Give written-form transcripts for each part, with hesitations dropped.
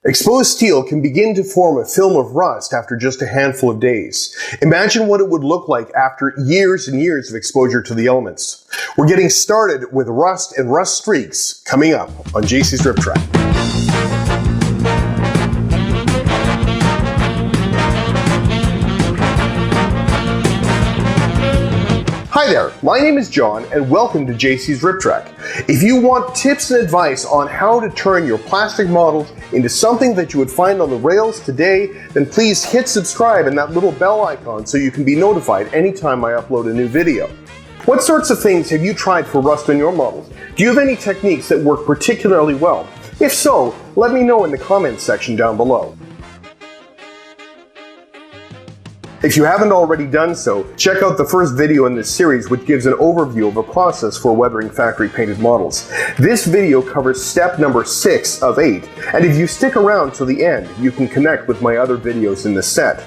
Exposed steel can begin to form a film of rust after just a handful of days. Imagine what it would look like after years and years of exposure to the elements. We're getting started with rust and rust streaks coming up on JC's Riptrack. Hi there, my name is John and welcome to JC's Riptrack. If you want tips and advice on how to turn your plastic models into something that you would find on the rails today, then please hit subscribe and that little bell icon so you can be notified anytime I upload a new video. What sorts of things have you tried for rust on your models? Do you have any techniques that work particularly well? If so, let me know in the comments section down below. If you haven't already done so, check out the first video in this series which gives an overview of a process for weathering factory painted models. This video covers step number 6 of 8, and if you stick around till the end, you can connect with my other videos in this set.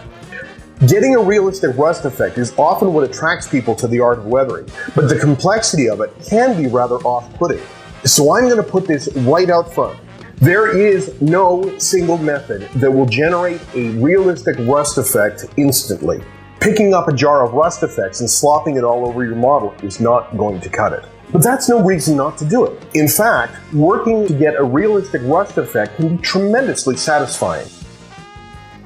Getting a realistic rust effect is often what attracts people to the art of weathering, but the complexity of it can be rather off-putting. So I'm going to put this right out front. There is no single method that will generate a realistic rust effect instantly. Picking up a jar of rust effects and slopping it all over your model is not going to cut it. But that's no reason not to do it. In fact, working to get a realistic rust effect can be tremendously satisfying.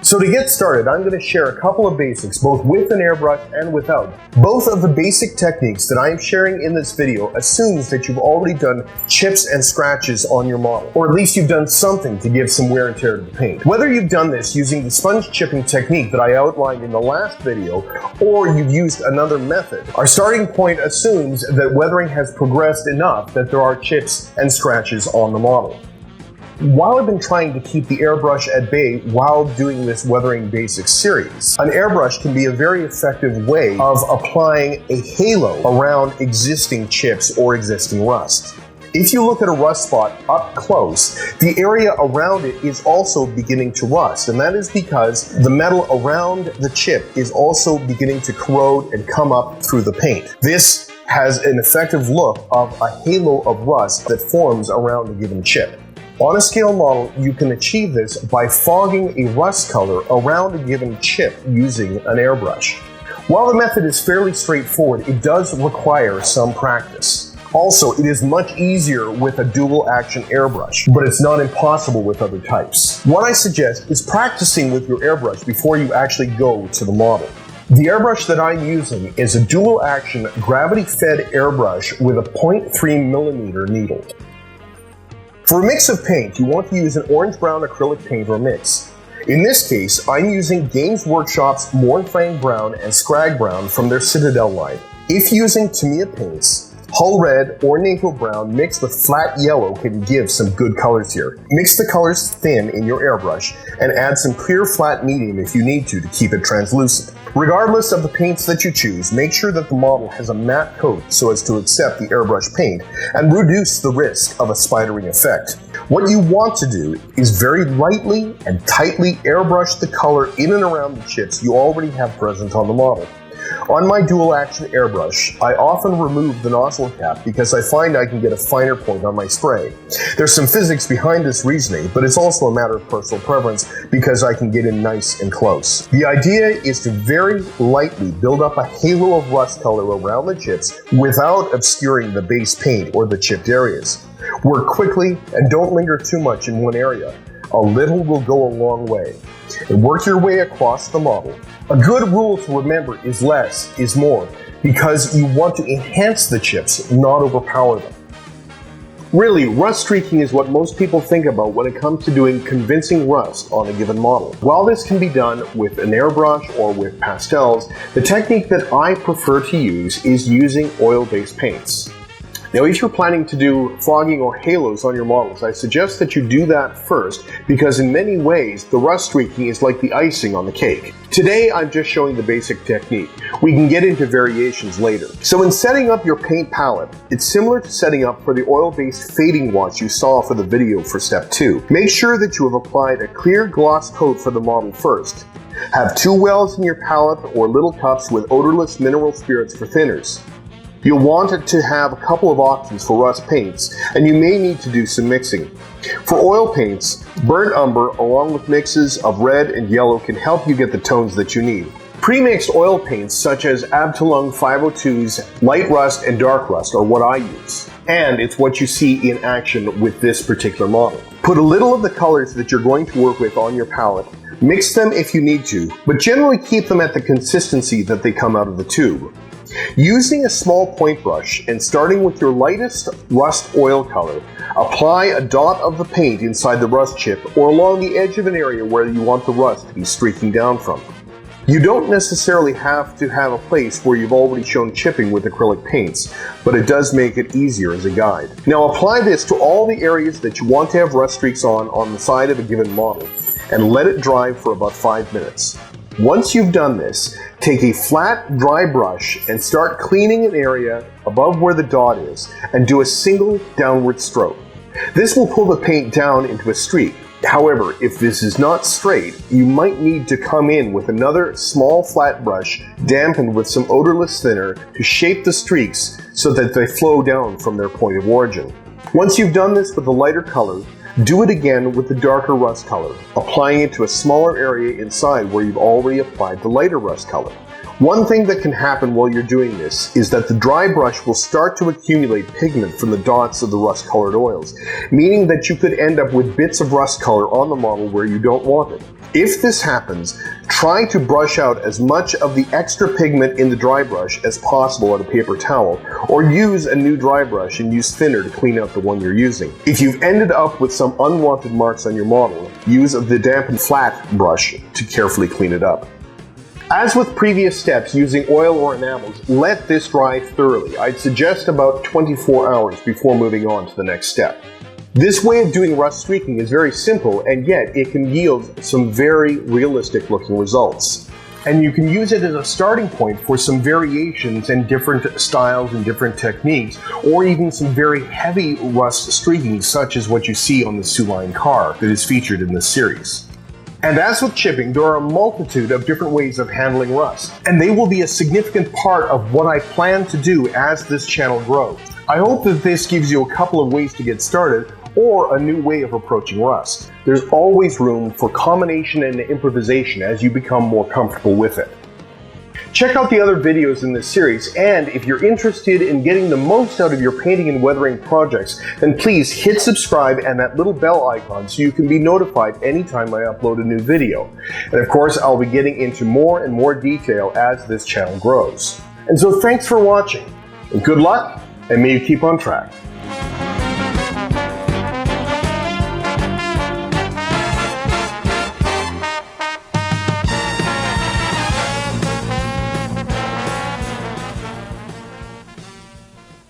So to get started, I'm going to share a couple of basics, both with an airbrush and without. Both of the basic techniques that I am sharing in this video assumes that you've already done chips and scratches on your model, or at least you've done something to give some wear and tear to the paint. Whether you've done this using the sponge chipping technique that I outlined in the last video, or you've used another method, our starting point assumes that weathering has progressed enough that there are chips and scratches on the model. While I've been trying to keep the airbrush at bay while doing this Weathering Basics series, an airbrush can be a very effective way of applying a halo around existing chips or existing rust. If you look at a rust spot up close, the area around it is also beginning to rust, and that is because the metal around the chip is also beginning to corrode and come up through the paint. This has an effective look of a halo of rust that forms around a given chip. On a scale model, you can achieve this by fogging a rust color around a given chip using an airbrush. While the method is fairly straightforward, it does require some practice. Also, it is much easier with a dual action airbrush, but it's not impossible with other types. What I suggest is practicing with your airbrush before you actually go to the model. The airbrush that I'm using is a dual action gravity-fed airbrush with a 0.3mm needle. For a mix of paint, you want to use an orange-brown acrylic paint or mix. In this case, I'm using Games Workshop's Mornfang Brown and Scrag Brown from their Citadel line. If using Tamiya paints, Hull Red or Naval Brown mixed with flat yellow can give some good colors here. Mix the colors thin in your airbrush and add some clear flat medium if you need to keep it translucent. Regardless of the paints that you choose, make sure that the model has a matte coat so as to accept the airbrush paint and reduce the risk of a spidering effect. What you want to do is very lightly and tightly airbrush the color in and around the chips you already have present on the model. On my dual action airbrush, I often remove the nozzle cap because I find I can get a finer point on my spray. There's some physics behind this reasoning, but it's also a matter of personal preference because I can get in nice and close. The idea is to very lightly build up a halo of rust color around the chips without obscuring the base paint or the chipped areas. Work quickly and don't linger too much in one area. A little will go a long way. And work your way across the model. A good rule to remember is less is more, because you want to enhance the chips, not overpower them. Really, rust streaking is what most people think about when it comes to doing convincing rust on a given model. While this can be done with an airbrush or with pastels, the technique that I prefer to use is using oil-based paints. Now, if you're planning to do fogging or halos on your models, I suggest that you do that first because in many ways, the rust streaking is like the icing on the cake. Today, I'm just showing the basic technique. We can get into variations later. So in setting up your paint palette, it's similar to setting up for the oil-based fading wash you saw for the video for step 2. Make sure that you have applied a clear gloss coat for the model first. Have 2 wells in your palette or little cups with odorless mineral spirits for thinners. You'll want it to have a couple of options for rust paints, and you may need to do some mixing. For oil paints, burnt umber along with mixes of red and yellow can help you get the tones that you need. Pre-mixed oil paints such as Abteilung 502's light rust and dark rust are what I use, and it's what you see in action with this particular model. Put a little of the colors that you're going to work with on your palette, mix them if you need to, but generally keep them at the consistency that they come out of the tube. Using a small point brush and starting with your lightest rust oil color, apply a dot of the paint inside the rust chip or along the edge of an area where you want the rust to be streaking down from. You don't necessarily have to have a place where you've already shown chipping with acrylic paints, but it does make it easier as a guide. Now apply this to all the areas that you want to have rust streaks on the side of a given model, and let it dry for about 5 minutes. Once you've done this, take a flat, dry brush and start cleaning an area above where the dot is, and do a single downward stroke. This will pull the paint down into a streak. However, if this is not straight, you might need to come in with another small flat brush dampened with some odorless thinner to shape the streaks so that they flow down from their point of origin. Once you've done this with the lighter color, do it again with the darker rust color, applying it to a smaller area inside where you've already applied the lighter rust color. One thing that can happen while you're doing this is that the dry brush will start to accumulate pigment from the dots of the rust-colored oils, meaning that you could end up with bits of rust color on the model where you don't want it. If this happens, try to brush out as much of the extra pigment in the dry brush as possible on a paper towel, or use a new dry brush and use thinner to clean out the one you're using. If you've ended up with some unwanted marks on your model, use the dampened flat brush to carefully clean it up. As with previous steps using oil or enamels, let this dry thoroughly. I'd suggest about 24 hours before moving on to the next step. This way of doing rust streaking is very simple, and yet it can yield some very realistic looking results. And you can use it as a starting point for some variations and different styles and different techniques, or even some very heavy rust streaking such as what you see on the Soo-Line car that is featured in this series. And as with chipping, there are a multitude of different ways of handling rust, and they will be a significant part of what I plan to do as this channel grows. I hope that this gives you a couple of ways to get started, or a new way of approaching rust. There's always room for combination and improvisation as you become more comfortable with it. Check out the other videos in this series, and if you're interested in getting the most out of your painting and weathering projects, then please hit subscribe and that little bell icon so you can be notified anytime I upload a new video. And of course, I'll be getting into more and more detail as this channel grows. And so thanks for watching, and good luck, and may you keep on track.